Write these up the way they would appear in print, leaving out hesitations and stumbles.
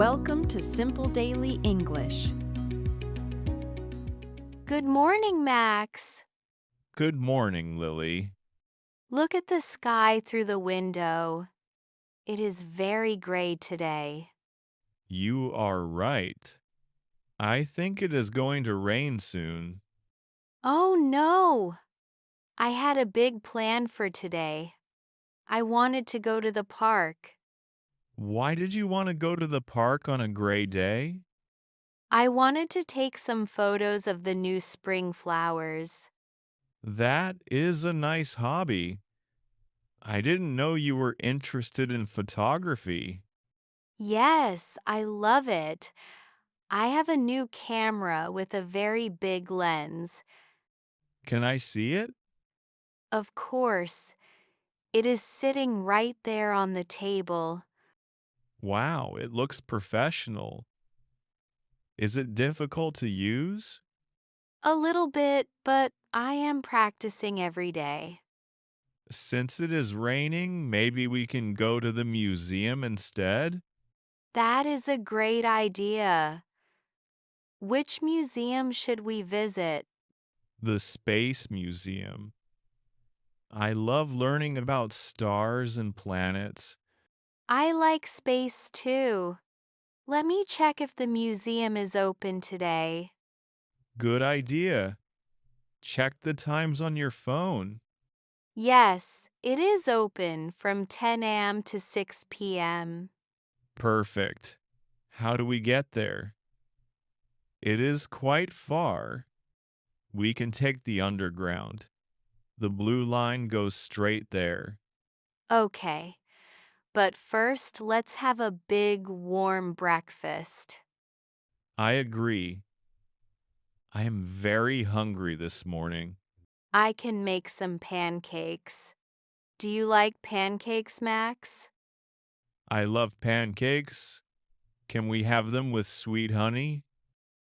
Welcome to Simple Daily English. Good morning, Max. Good morning, Lily. Look at the sky through the window. It is very gray today. You are right. I think it is going to rain soon. Oh no! I had a big plan for today. I wanted to go to the park. Why did you want to go to the park on a gray day? I wanted to take some photos of the new spring flowers. That is a nice hobby. I didn't know you were interested in photography. Yes, I love it. I have a new camera with a very big lens. Can I see it? Of course, it is sitting right there on the table. Wow, it looks professional. Is it difficult to use? A little bit, but I am practicing every day. Since it is raining, maybe we can go to the museum instead? That is a great idea. Which museum should we visit? The Space Museum. I love learning about stars and planets. I like space too. Let me check if the museum is open today. Good idea. Check the times on your phone. Yes, it is open from 10 a.m. to 6 p.m. Perfect. How do we get there? It is quite far. We can take the underground. The blue line goes straight there. Okay, but first let's have a big warm breakfast. I agree. I am very hungry this morning. I can make some pancakes. Do you like pancakes, Max? I love pancakes. Can we have them with sweet honey?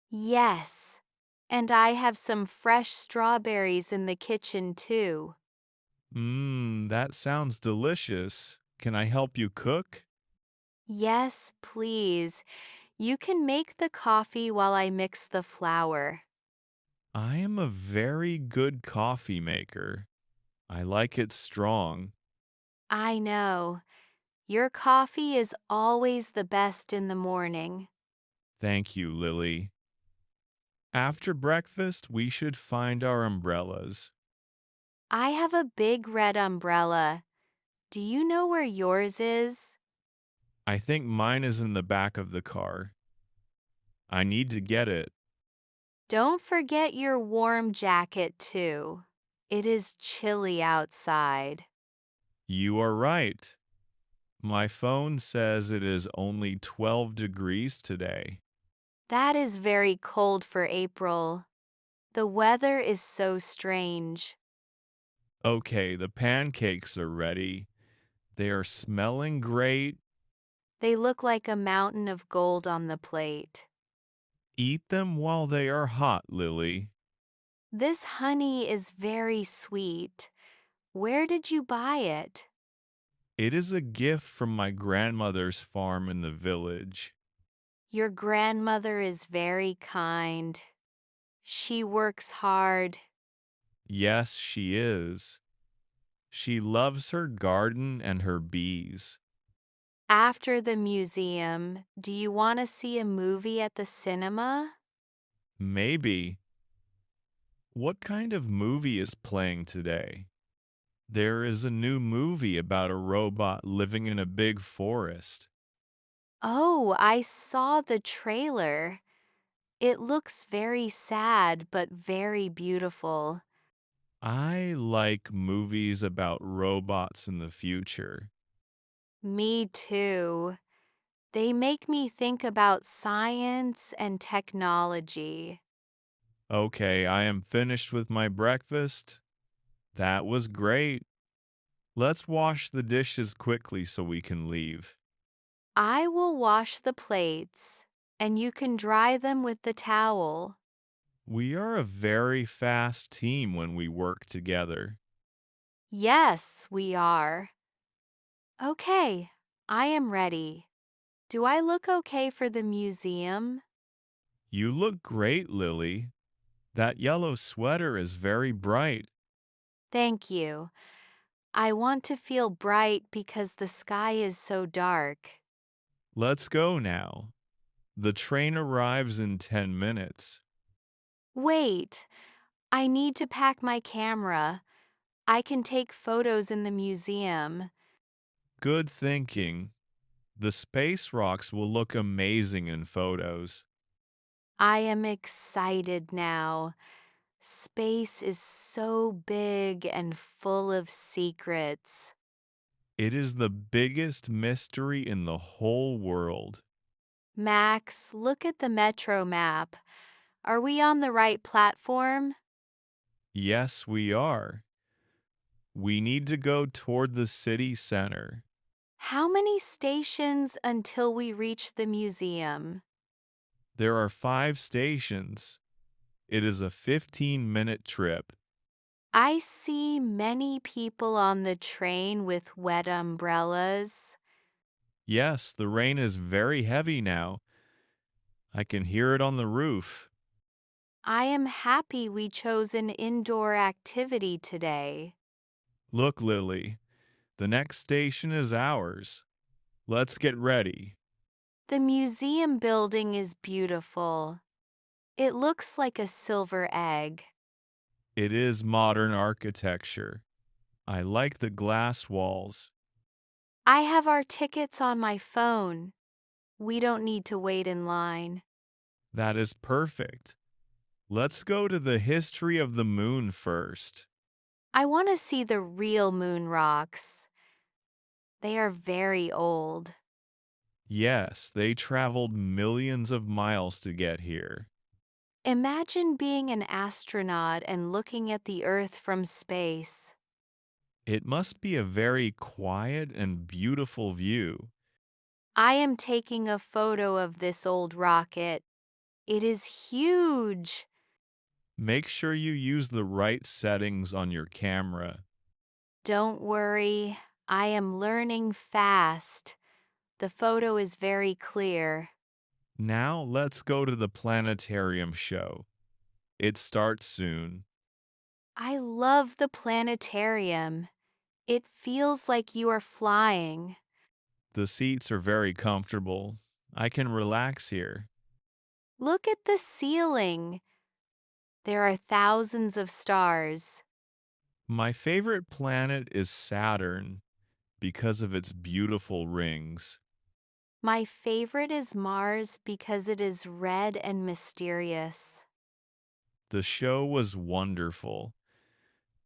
Yes. And I have some fresh strawberries in the kitchen too. That sounds delicious. Can I help you cook? Yes, please. You can make the coffee while I mix the flour. I am a very good coffee maker. I like it strong. I know. Your coffee is always the best in the morning. Thank you, Lily. After breakfast, we should find our umbrellas. I have a big red umbrella. Do you know where yours is? I think mine is in the back of the car. I need to get it. Don't forget your warm jacket too. It is chilly outside. You are right. My phone says it is only 12 degrees today. That is very cold for April. The weather is so strange. Okay, the pancakes are ready. They are smelling great. They look like a mountain of gold on the plate. Eat them while they are hot, Lily. This honey is very sweet. Where did you buy it? It is a gift from my grandmother's farm in the village. Your grandmother is very kind. She works hard. Yes, she is. She loves her garden and her bees. After the museum, do you want to see a movie at the cinema? Maybe. What kind of movie is playing today? There is a new movie about a robot living in a big forest. Oh, I saw the trailer. It looks very sad but very beautiful. I like movies about robots in the future. Me too. They make me think about science and technology. Okay, I am finished with my breakfast. That was great. Let's wash the dishes quickly so we can leave. I will wash the plates, and you can dry them with the towel. We are a very fast team when we work together. Yes, we are. Okay, I am ready. Do I look okay for the museum? You look great, Lily. That yellow sweater is very bright. Thank you. I want to feel bright because the sky is so dark. Let's go now. The train arrives in 10 minutes. Wait, I need to pack my camera. I can take photos in the museum. Good thinking. The space rocks will look amazing in photos. I am excited now. Space is so big and full of secrets. It is the biggest mystery in the whole world. Max, look at the metro map. Are we on the right platform? Yes, we are. We need to go toward the city center. How many stations until we reach the museum? There are 5 stations. It is a 15-minute trip. I see many people on the train with wet umbrellas. Yes, the rain is very heavy now. I can hear it on the roof. I am happy we chose an indoor activity today. Look, Lily, the next station is ours. Let's get ready. The museum building is beautiful. It looks like a silver egg. It is modern architecture. I like the glass walls. I have our tickets on my phone. We don't need to wait in line. That is perfect. Let's go to the history of the moon first. I want to see the real moon rocks. They are very old. Yes, they traveled millions of miles to get here. Imagine being an astronaut and looking at the Earth from space. It must be a very quiet and beautiful view. I am taking a photo of this old rocket. It is huge. Make sure you use the right settings on your camera. Don't worry, I am learning fast. The photo is very clear. Now let's go to the planetarium show. It starts soon. I love the planetarium. It feels like you are flying. The seats are very comfortable. I can relax here. Look at the ceiling. There are thousands of stars. My favorite planet is Saturn because of its beautiful rings. My favorite is Mars because it is red and mysterious. The show was wonderful.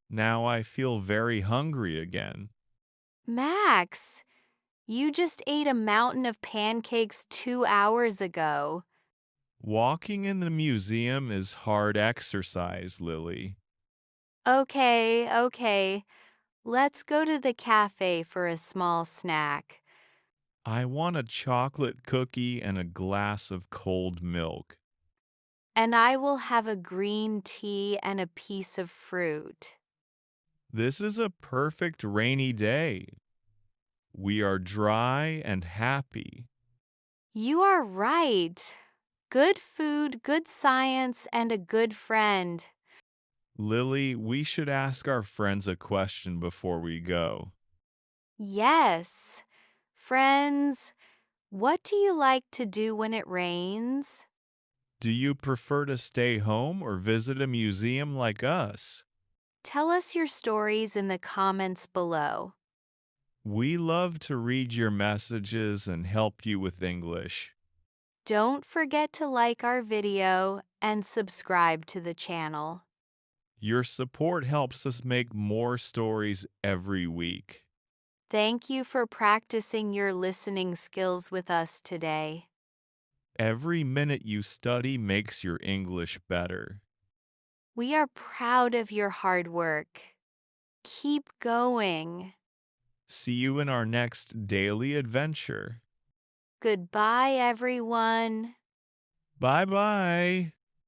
Now I feel very hungry again. Max, you just ate a mountain of pancakes 2 hours ago. Walking in the museum is hard exercise, Lily. Okay. Let's go to the cafe for a small snack. I want a chocolate cookie and a glass of cold milk. And I will have a green tea and a piece of fruit. This is a perfect rainy day. We are dry and happy. You are right. Good food, good science, and a good friend. Lily, we should ask our friends a question before we go. Yes. Friends, what do you like to do when it rains? Do you prefer to stay home or visit a museum like us? Tell us your stories in the comments below. We love to read your messages and help you with English. Don't forget to like our video and subscribe to the channel. Your support helps us make more stories every week. Thank you for practicing your listening skills with us today. Every minute you study makes your English better. We are proud of your hard work. Keep going. See you in our next daily adventure. Goodbye, everyone. Bye-bye.